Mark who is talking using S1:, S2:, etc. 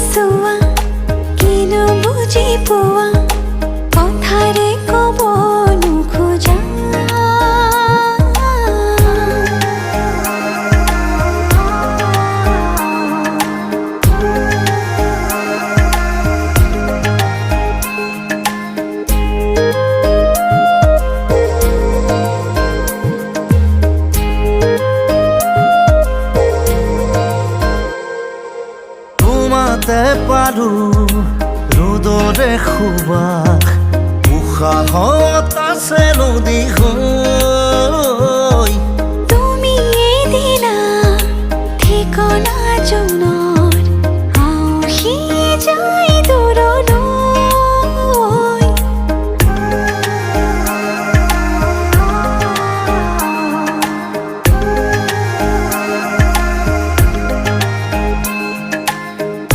S1: চোৱা কিনো বুজি পোৱা কথাৰে ক'ব নোখোজা
S2: পাৰো ৰ'দৰে সুবাস উশাহত আছে নদী হৈ